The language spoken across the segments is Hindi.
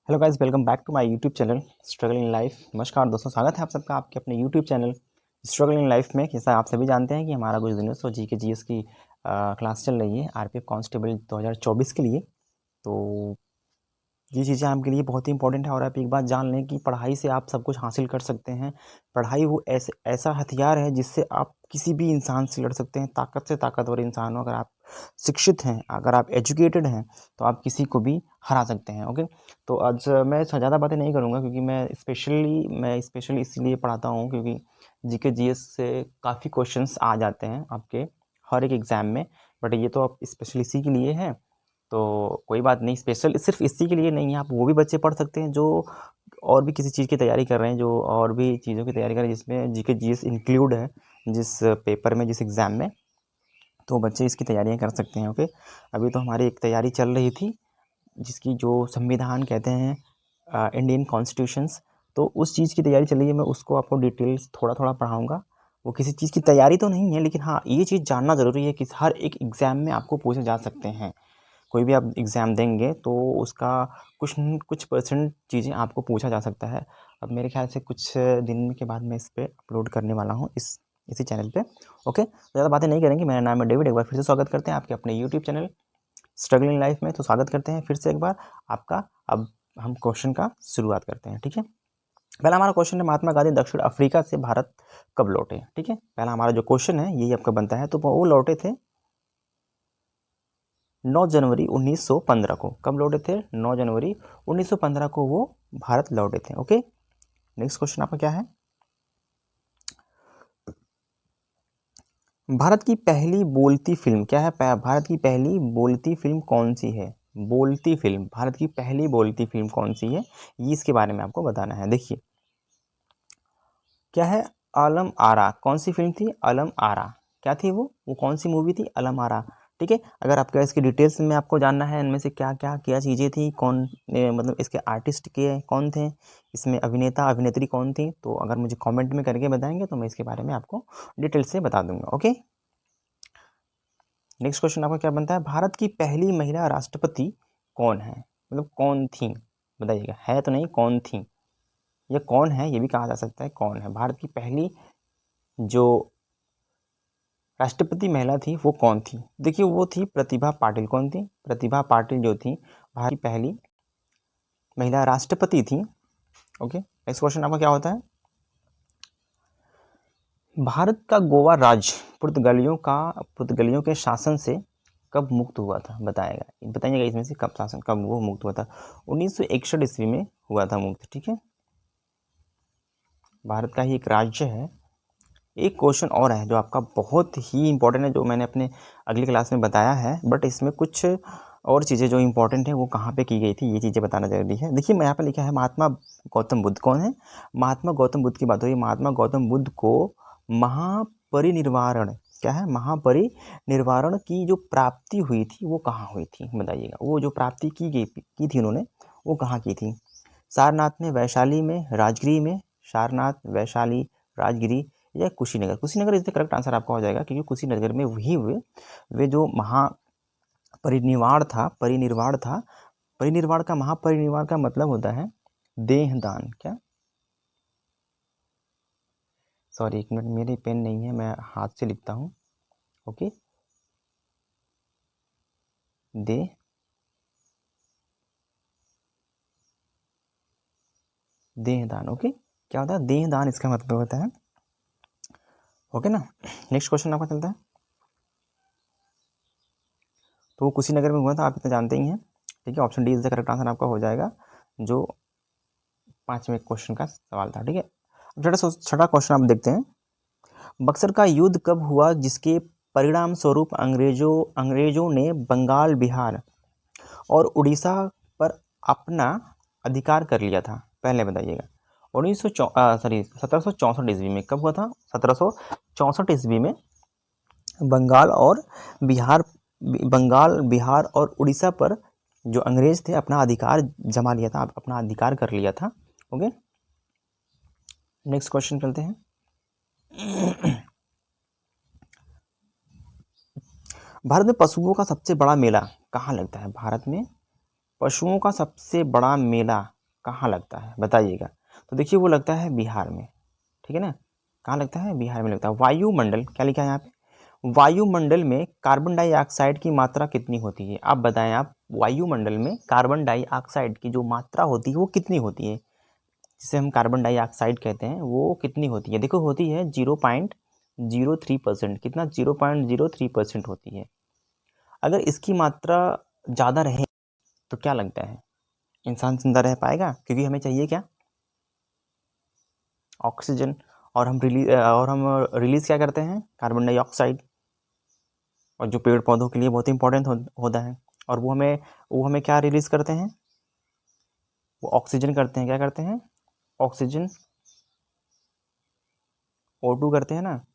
Hello guys, welcome back to my YouTube channel struggle in life. नमस्कार दोस्तों, स्वागत है आप सबका आपके अपने YouTube channel struggle in life में। जैसा आप सभी जानते हैं कि हमारा कुछ दिनों से जीके जीएस की क्लास चल रही है आरपीएफ कांस्टेबल 2024 के लिए। तो ये चीज़ें आपके लिए बहुत ही इंपॉर्टेंट है और आप एक बात जान लें कि पढ़ाई से आप सब कुछ हासिल कर सकते हैं। पढ़ाई वो ऐसा हथियार है जिससे आप किसी भी इंसान से लड़ सकते हैं। ताकत से ताकतवर इंसान हो, अगर आप शिक्षित हैं, अगर आप एजुकेटेड हैं, तो आप किसी को भी हरा सकते हैं। ओके, तो आज मैं ज़्यादा बातें नहीं करूँगा क्योंकि मैं स्पेशली इसलिए पढ़ाता हूँ क्योंकि जीके जीएस से काफ़ी क्वेश्चंस आ जाते हैं आपके हर एक एग्ज़ाम में। बट ये तो आप स्पेशली इसी के लिए है, तो कोई बात नहीं। स्पेशल सिर्फ इसी के लिए नहीं है, आप वो भी बच्चे पढ़ सकते हैं जो और भी किसी चीज़ की तैयारी कर रहे हैं, जो और भी चीज़ों की तैयारी कर रहे हैं जिसमें जीके जीएस इंक्लूड है, जिस पेपर में, जिस एग्ज़ाम में, तो बच्चे इसकी तैयारियां कर सकते हैं। ओके, अभी तो हमारी एक तैयारी चल रही थी जिसकी जो संविधान कहते हैं, इंडियन कॉन्स्टिट्यूशंस, तो उस चीज़ की तैयारी चल रही है। मैं उसको आपको डिटेल्स थोड़ा थोड़ा पढ़ाऊँगा। वो किसी चीज़ की तैयारी तो नहीं है, लेकिन हाँ, ये चीज़ जानना ज़रूरी है कि हर एक एग्ज़ाम में आपको पूछे जा सकते हैं। कोई भी आप एग्ज़ाम देंगे तो उसका कुछ परसेंट चीज़ें आपको पूछा जा सकता है। अब मेरे ख्याल से कुछ दिन के बाद मैं इस पे अपलोड करने वाला हूँ, इसी चैनल पे। ओके, तो ज़्यादा बातें नहीं करेंगे। मेरा नाम है डेविड। एक बार फिर से स्वागत करते हैं आपके अपने YouTube channel struggle in life में। तो स्वागत करते हैं फिर से एक बार आपका। अब हम क्वेश्चन का शुरुआत करते हैं, ठीक है। पहला हमारा क्वेश्चन है, महात्मा गांधी दक्षिण अफ्रीका से भारत कब लौटे। ठीक है, पहला हमारा जो क्वेश्चन है यही आपका बनता है। तो वो लौटे थे 9 जनवरी 1915 को। कब लौटे थे? 9 जनवरी 1915 को वो भारत लौटे थे। ओके, नेक्स्ट क्वेश्चन आपका क्या है? भारत की पहली बोलती फिल्म क्या है? भारत की पहली बोलती फिल्म कौन सी है? बोलती फिल्म, भारत की पहली बोलती फिल्म कौन सी है, ये इसके बारे में आपको बताना है। देखिए क्या है, आलम आरा। कौन सी फिल्म थी? अलम आरा। क्या थी वो कौन सी मूवी थी? अलम आरा। ठीक है, अगर आपका इसकी डिटेल्स में आपको जानना है, इनमें से क्या क्या क्या चीज़ें थी, मतलब इसके आर्टिस्ट के कौन थे, इसमें अभिनेता अभिनेत्री कौन थी, तो अगर मुझे कमेंट में करके बताएंगे तो मैं इसके बारे में आपको डिटेल से बता दूंगा। ओके, नेक्स्ट क्वेश्चन आपका क्या बनता है? भारत की पहली महिला राष्ट्रपति कौन है? मतलब कौन थी, बताइएगा। है तो नहीं, कौन थी, या कौन है ये भी कहा जा सकता है। कौन है भारत की पहली जो राष्ट्रपति महिला थी, वो कौन थी? देखिए वो थी प्रतिभा पाटिल। कौन थी? प्रतिभा पाटिल जो थी भारत की पहली महिला राष्ट्रपति थी। ओके, नेक्स्ट क्वेश्चन आपका क्या होता है? भारत का गोवा राज्य पुर्तगालियों के शासन से कब मुक्त हुआ था? बताइएगा इसमें से कब वो मुक्त हुआ था? 1961 ईस्वी में हुआ था मुक्त। ठीक है, भारत का ही एक राज्य है। एक क्वेश्चन और है जो आपका बहुत ही इंपॉर्टेंट है, जो मैंने अपने अगली क्लास में बताया है, बट इसमें कुछ और चीज़ें जो इंपॉर्टेंट है वो कहाँ पे की गई थी, ये चीज़ें बताना जरूरी है। देखिए मैं यहाँ पे लिखा है महात्मा गौतम बुद्ध। कौन है? महात्मा गौतम बुद्ध की बात हो रही है। महात्मा गौतम बुद्ध को महापरिनिर्वाण, क्या है, महापरिनिर्वाण की जो प्राप्ति हुई थी वो कहाँ हुई थी? बताइएगा। वो जो प्राप्ति की थी उन्होंने, वो कहाँ की थी? सारनाथ में, वैशाली में, राजगिरी में। सारनाथ, वैशाली, राजगिरी या Kushinagar. Kushinagar is the correct answer आपका हो जाएगा, क्योंकि कुशीनगर में वही हुए वे जो महापरिनिर्वाण का मतलब होता है देहदान। क्या? सॉरी, एक मिनट, मेरी पेन नहीं है, मैं हाथ से लिखता हूँ। ओके, देहदान। ओके, क्या होता है? देहदान, इसका मतलब होता है। ओके ना, नेक्स्ट क्वेश्चन आपका चलता है। तो वो कुशीनगर में हुआ था, आप इतना जानते ही हैं। ठीक है, option D is the correct answer आपका हो जाएगा, जो 5वें क्वेश्चन का सवाल था। ठीक है, अब छठा क्वेश्चन आप देखते हैं। बक्सर का युद्ध कब हुआ जिसके परिणाम स्वरूप अंग्रेजों ने बंगाल, बिहार और उड़ीसा पर अपना अधिकार कर लिया था? पहले बताइएगा। 1764 ईस्वी में कब हुआ था? 1764 ईस्वी में बंगाल और बिहार बंगाल, बिहार और उड़ीसा पर जो अंग्रेज थे अपना अधिकार जमा लिया था, अपना अधिकार कर लिया था। ओके, नेक्स्ट क्वेश्चन चलते हैं। भारत में पशुओं का सबसे बड़ा मेला कहाँ लगता है? भारत में पशुओं का सबसे बड़ा मेला कहाँ लगता है बताइएगा। तो देखिए वो लगता है बिहार में, ठीक है ना, कहाँ लगता है, बिहार में लगता है। वायुमंडल, क्या लिखा है यहाँ पे, वायुमंडल में कार्बन डाइऑक्साइड की मात्रा कितनी होती है, आप बताएं आप, वायुमंडल में कार्बन डाइऑक्साइड की जो मात्रा होती है वो कितनी होती है, जिसे हम कार्बन डाइऑक्साइड कहते हैं, वो कितनी होती है। देखो होती है 0.03%, कितना, 0.03% होती है। अगर इसकी मात्रा ज़्यादा रहे तो क्या लगता है, इंसान जिंदा रह पाएगा, क्योंकि हमें चाहिए क्या, ऑक्सीजन, और हम रिलीज क्या करते हैं, कार्बन डाइऑक्साइड, और जो पेड़ पौधों के लिए बहुत इंपॉर्टेंट होता है, और वो हमें क्या रिलीज करते हैं, वो ऑक्सीजन करते हैं, क्या करते हैं, ऑक्सीजन, O2 करते हैं ना।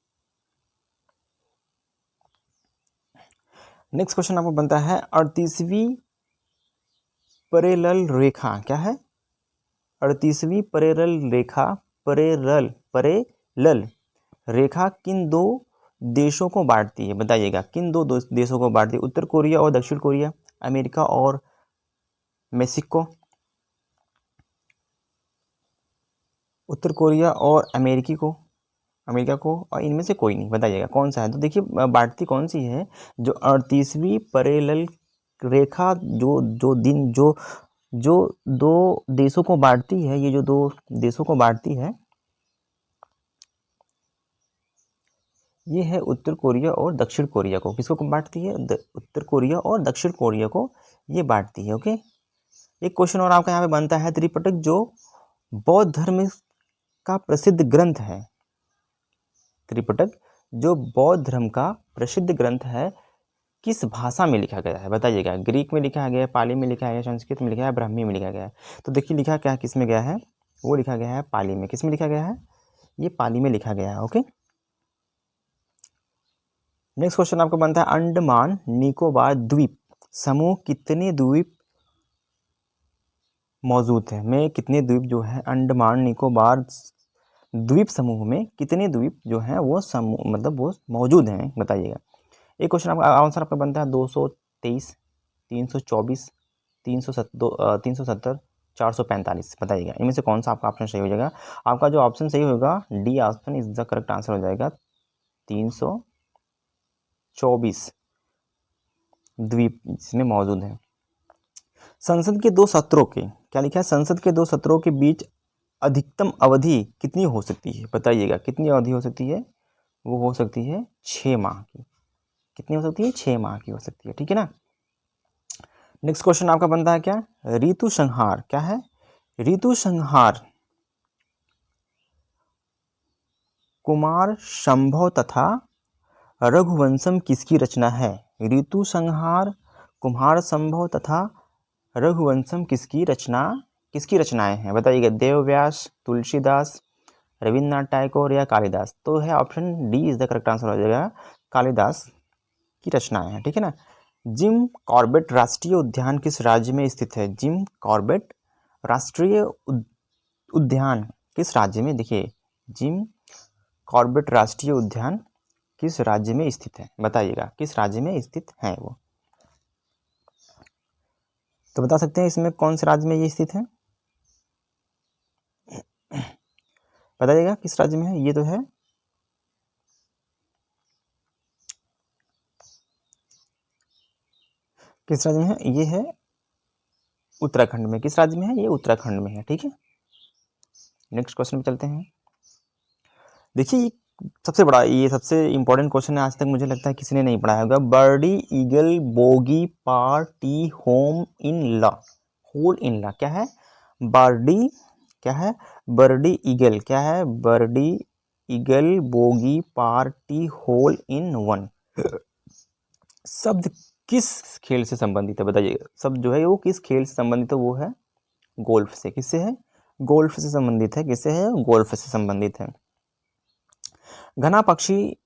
नेक्स्ट क्वेश्चन आपको बनता है 38वीं पैरेलल रेखा, क्या है, 38वीं पैरेलल रेखा, पैरेलल रेखा किन दो देशों को बांटती है, बताइएगा, किन दो देशों को बांटती है, उत्तर कोरिया और दक्षिण कोरिया, अमेरिका और मेक्सिको, उत्तर कोरिया और अमेरिका को, और इनमें से कोई नहीं, बताइएगा कौन सा है। तो देखिए बांटती कौन सी है, जो 38वीं पैरेलल रेखा, जो दो देशों को बांटती है, ये जो दो देशों को बांटती है, ये है उत्तर कोरिया और दक्षिण कोरिया को। किसको बांटती है, उत्तर कोरिया और दक्षिण कोरिया को ये बांटती है। ओके, एक क्वेश्चन और आपका यहाँ पे बनता है, त्रिपिटक जो बौद्ध धर्म का प्रसिद्ध ग्रंथ है, त्रिपिटक जो बौद्ध धर्म का प्रसिद्ध ग्रंथ है, किस भाषा में लिखा गया है, बताइएगा, ग्रीक में लिखा गया है, पाली में लिखा है, संस्कृत में लिखा है, ब्राह्मी में लिखा गया है। तो देखिए लिखा क्या किस में गया है, वो लिखा गया है पाली में। किस में लिखा गया है, ये पाली में लिखा गया है। ओके, नेक्स्ट क्वेश्चन आपको बनता है, अंडमान निकोबार द्वीप समूह कितने द्वीप मौजूद है, में कितने द्वीप जो है, अंडमान निकोबार द्वीप समूह में कितने द्वीप जो हैं वो समूह, मतलब वो मौजूद हैं, बताइएगा। एक क्वेश्चन आपका आंसर आपका बनता है 223, 324, 370, 445, बताइएगा इनमें से कौन सा आपका ऑप्शन सही हो जाएगा। आपका जो ऑप्शन सही होगा, D option is the correct answer हो जाएगा, 324 द्वीप इसमें मौजूद है। संसद के दो सत्रों के, क्या लिखा है, संसद के दो सत्रों के बीच अधिकतम अवधि कितनी हो सकती है, बताइएगा, कितनी अवधि हो सकती है, वो हो सकती है 6 माह की। कितनी हो सकती है, 6 माह की हो सकती है, ठीक है ना। नेक्स्ट क्वेश्चन आपका बनता है क्या, ऋतु संहार, क्या है, ऋतु संहार कुमार संभव तथा रघुवंशम किसकी रचना है, ऋतु संहार कुमार संभव तथा रघुवंशम किसकी रचनाएं हैं, बताइएगा, देवव्यास, तुलसीदास, रविन्द्रनाथ टैगोर या कालिदास। तो है option D is the correct answer हो जाएगा, कालिदास की रचनाएं हैं, ठीक है ना। जिम कॉर्बेट राष्ट्रीय उद्यान किस राज्य में स्थित है, जिम कॉर्बेट राष्ट्रीय उद्यान किस राज्य में, देखिए जिम कॉर्बेट राष्ट्रीय उद्यान किस राज्य में स्थित है, बताइएगा किस राज्य में स्थित है वो। तो बता सकते हैं इसमें कौन से राज्य में ये स्थित है, बताइएगा किस राज्य में है, ये तो है किस राज्य में है, ये है उत्तराखंड में। किस राज्य में है, ये उत्तराखंड में है, ठीक है। नेक्स्ट क्वेश्चन पे चलते हैं। देखिए सबसे बड़ा, ये सबसे इंपॉर्टेंट क्वेश्चन है, आज तक मुझे लगता है किसी ने नहीं पढ़ाया होगा। Birdie eagle bogey party home in ला, होल इन ला, क्या है, बर्डी, क्या है, बर्डी ईगल, क्या है, birdie eagle bogey party hole in one शब्द किस खेल से संबंधित है, बताइएगा, शब्द जो है वो किस खेल से संबंधित है, वो है गोल्फ से। किससे है, गोल्फ से संबंधित है, किससे है, गोल्फ से संबंधित है। घना पक्षी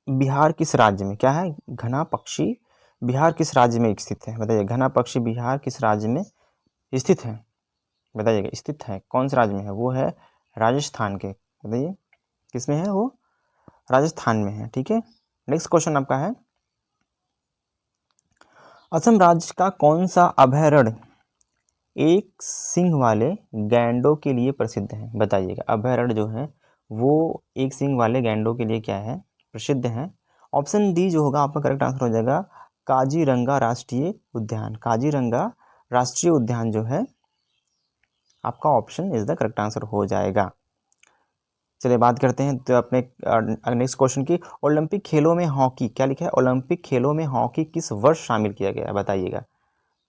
बिहार किस राज्य में, क्या है, घना पक्षी बिहार किस राज्य में स्थित है, बताइए, घना पक्षी बिहार किस राज्य में स्थित है, बताइएगा, स्थित है कौन से राज्य में है, वो है राजस्थान के, बताइए किस में है, वो राजस्थान में है, ठीक है। नेक्स्ट क्वेश्चन आपका है, असम राज्य का कौन सा अभयारण्य एक सींग वाले गैंडों के लिए प्रसिद्ध है? बताइएगा। अभयारण्य जो है वो एक सींग वाले गैंडों के लिए क्या है? प्रसिद्ध है। ऑप्शन डी जो होगा आपका करेक्ट आंसर हो जाएगा काजीरंगा राष्ट्रीय उद्यान। काजीरंगा राष्ट्रीय उद्यान जो है आपका option is the correct answer हो जाएगा। चलिए बात करते हैं तो अपने नेक्स्ट क्वेश्चन की। ओलंपिक खेलों में हॉकी, क्या लिखा है? ओलंपिक खेलों में हॉकी किस वर्ष शामिल किया गया? बताइएगा।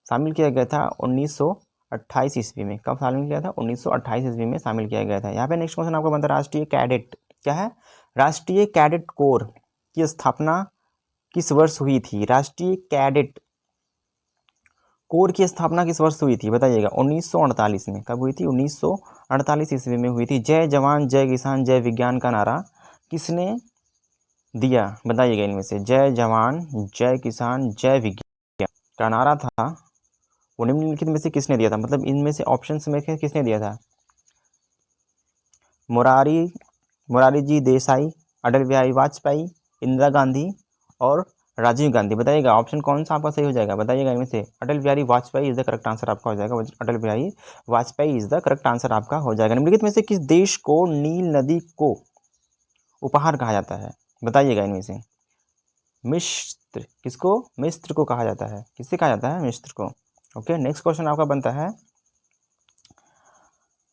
शामिल किया गया था 1928 ईस्वी में। कब शामिल किया था? 1928 ईस्वी में शामिल किया गया था। यहाँ पे नेक्स्ट क्वेश्चन आपका बनता है राष्ट्रीय कैडेट, क्या है? राष्ट्रीय कैडेट कोर की स्थापना किस वर्ष हुई थी? राष्ट्रीय कैडेट कोर की स्थापना किस वर्ष हुई थी? बताइएगा। 1948 में। कब हुई थी? 1948 ईस्वी में हुई थी। जय जवान जय किसान जय विज्ञान का नारा किसने दिया? बताइएगा। इनमें से जय जवान जय किसान जय विज्ञान का नारा था वो निम्नलिखित में से किसने दिया था? मतलब इनमें से ऑप्शंस में से किसने दिया था? मोरारी जी देसाई, अटल बिहारी वाजपेयी, इंदिरा गांधी और राजीव गांधी। बताइएगा ऑप्शन कौन सा आपका सही हो जाएगा? बताइएगा इनमें से। Atal Bihari Vajpayee is the correct answer आपका हो जाएगा। Atal Bihari Vajpayee is the correct answer आपका हो जाएगा। निम्नलिखित में से किस देश को नील नदी को उपहार कहा जाता है? बताइएगा इनमें से। मिस्र, किसको? मिस्र को कहा जाता है। किससे कहा जाता है? मिस्र को। ओके, नेक्स्ट क्वेश्चन आपका बनता है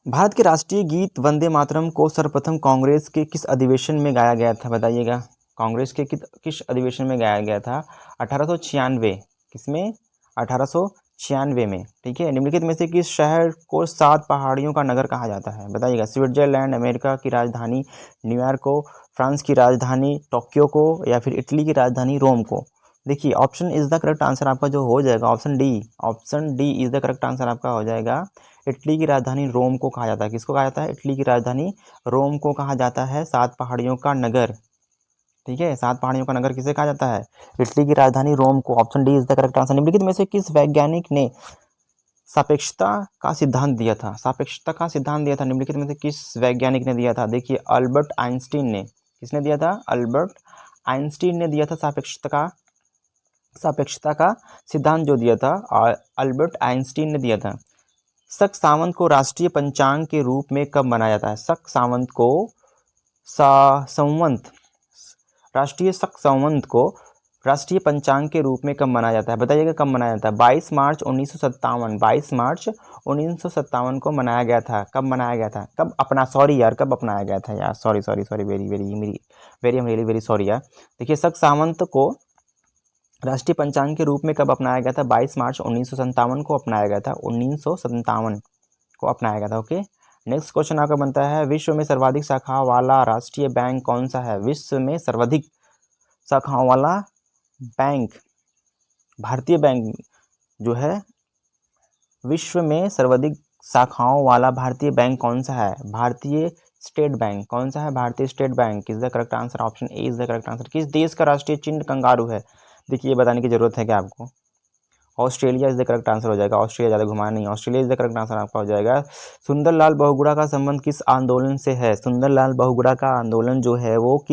भारत के राष्ट्रीय गीत वंदे मातरम को सर्वप्रथम कांग्रेस के किस अधिवेशन में गाया गया था? बताइएगा। कांग्रेस के किस अधिवेशन में गाया गया था? 1896। किसमें? 1896 में। ठीक है। निम्नलिखित में से किस शहर को 7 पहाड़ियों का नगर कहा जाता है? बताइएगा। स्विट्जरलैंड, अमेरिका की राजधानी न्यूयॉर्क को, फ्रांस की राजधानी टोक्यो को, या फिर इटली की राजधानी रोम को? देखिए option is the correct answer आपका जो हो जाएगा option D. Option D is the correct answer आपका हो जाएगा। इटली की राजधानी रोम को कहा जाता है। किसको कहा जाता है? इटली की राजधानी रोम को कहा जाता है 7 पहाड़ियों का नगर। ठीक है। 7 पहाड़ियों का नगर किसे कहा जाता है? इटली की राजधानी रोम को। Option D is the correct answer. निम्नलिखित में से किस वैज्ञानिक ने सापेक्षता का सिद्धांत दिया था? सापेक्षता का सिद्धांत दिया था निम्नलिखित में से किस वैज्ञानिक ने दिया था? देखिए अल्बर्ट आइंस्टीन ने। किसने दिया था? अल्बर्ट आइंस्टीन ने दिया था सापेक्षता का सिद्धांत जो दिया था अल्बर्ट आइंस्टीन ने दिया था। शक सावंत को राष्ट्रीय पंचांग के रूप में कब मनाया जाता है? शक सावंत को संवंत राष्ट्रीय शक संवंत को राष्ट्रीय पंचांग के रूप में कब मनाया जाता है? बताइएगा कब मनाया जाता है? 22 मार्च 1957। 22 मार्च 1957 को मनाया गया था। कब मनाया गया था? कब कब अपनाया गया था यार? सॉरी वेरी वेरी सॉरी यार। देखिए शक सावंत को राष्ट्रीय पंचांग के रूप में कब अपनाया गया था? 22 मार्च 1957 को अपनाया गया था। 1957 को अपनाया गया था। ओके, नेक्स्ट क्वेश्चन आपका बनता है विश्व में सर्वाधिक शाखाओं वाला राष्ट्रीय बैंक कौन सा है? विश्व में सर्वाधिक शाखाओं वाला बैंक, भारतीय बैंक जो है, विश्व में सर्वाधिक शाखाओं वाला भारतीय बैंक कौन सा है? भारतीय स्टेट बैंक। कौन सा है? भारतीय state bank is the correct answer. Option A is the correct answer. किस देश का राष्ट्रीय चिन्ह कंगारू है? देखिए ये बताने की जरूरत है क्या आपको? Australia is the correct answer हो जाएगा। ऑस्ट्रेलिया ज़्यादा घुमाना नहीं, Australia is the correct answer आपका हो जाएगा। सुंदरलाल बहुगुणा का संबंध किस आंदोलन से है? सुंदरलाल बहुगुणा का आंदोलन जो है वो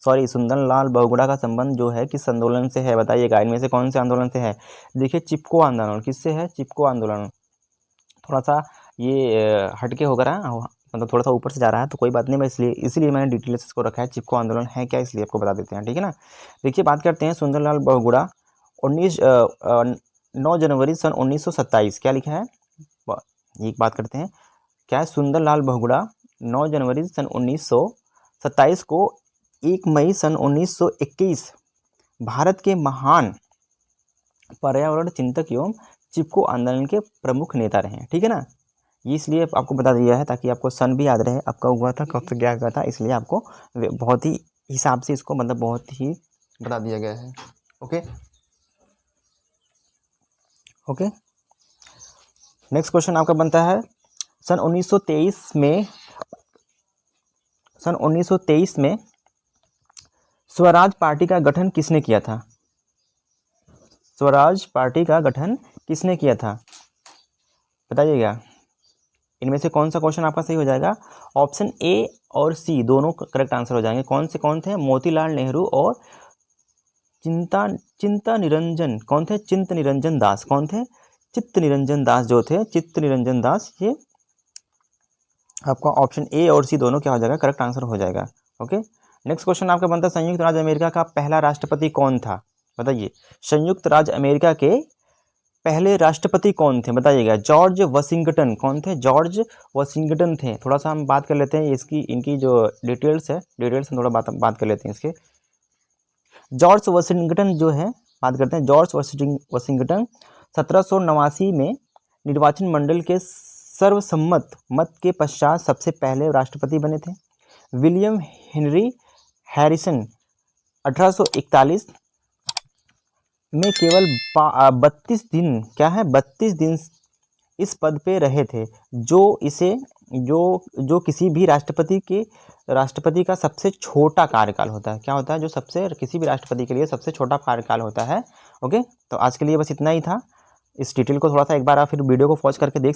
सुंदरलाल बहुगुणा का संबंध जो है किस आंदोलन से है? बताइएगा इनमें से कौन से आंदोलन से है? देखिए चिपको आंदोलन। किससे है? चिपको आंदोलन। थोड़ा सा ये हटके हो रहा है, मतलब थोड़ा सा ऊपर से जा रहा है, तो कोई बात नहीं, मैं इसीलिए मैंने डिटेल्स इसको रखा है। चिपको आंदोलन है क्या, इसलिए आपको बता देते हैं। ठीक है ना। देखिए बात करते हैं सुंदरलाल बहुगुणा 9 जनवरी सन 1927। क्या लिखा है? एक बात करते हैं क्या है? सुंदरलाल बहुगुणा 9 जनवरी सन 1927 को 1 मई सन 1921 भारत के महान पर्यावरण चिंतक एवं चिपको आंदोलन के प्रमुख नेता रहे हैं। ठीक है ना। ये इसलिए आपको बता दिया है ताकि आपको सन भी याद रहे, आपका हुआ था कब तक क्या हुआ था, इसलिए आपको बहुत ही हिसाब से इसको मतलब बहुत ही बता दिया गया है। ओके ओके, नेक्स्ट क्वेश्चन आपका बनता है सन 1923 में स्वराज पार्टी का गठन किसने किया था? स्वराज पार्टी का गठन किसने किया था? बताइएगा। इनमें से कौन सा क्वेश्चन आपका सही हो जाएगा? ऑप्शन ए और सी दोनों करेक्ट आंसर हो जाएंगे। कौन थे? मोतीलाल नेहरू और चिंता निरंजन। कौन थे? चिंत निरंजन दास। कौन थे? चित्तनिरंजन दास जो थे, चित्तनिरंजन दास, ये आपका ऑप्शन ए और सी दोनों क्या हो जाएगा, करेक्ट आंसर हो जाएगा। ओके, नेक्स्ट क्वेश्चन आपका बनता है संयुक्त राज्य अमेरिका का पहला राष्ट्रपति कौन था, बताइए। संयुक्त राज्य अमेरिका के पहले राष्ट्रपति कौन थे, बताइएगा। जॉर्ज वाशिंगटन, कौन थे, जॉर्ज वाशिंगटन थे। थोड़ा सा हम बात कर लेते हैं इसकी, इनकी जो डिटेल्स है, डिटेल्स हम थोड़ा बात कर लेते हैं इसके। जॉर्ज वाशिंगटन जो है, बात करते हैं जॉर्ज वाशिंगटन 1789 में निर्वाचन मंडल के सर्वसम्मत मत के पश्चात सबसे पहले राष्ट्रपति बने थे। विलियम हेनरी हैरिसन 1841 में केवल 32 दिन, क्या है, 32 दिन इस पद पे रहे थे, जो किसी भी राष्ट्रपति का सबसे छोटा कार्यकाल होता है। क्या होता है, जो सबसे किसी भी राष्ट्रपति के लिए सबसे छोटा कार्यकाल होता है। ओके, तो आज के लिए बस इतना ही था। इस डिटेल को थोड़ा सा एक बार आप फिर वीडियो को पॉज करके देख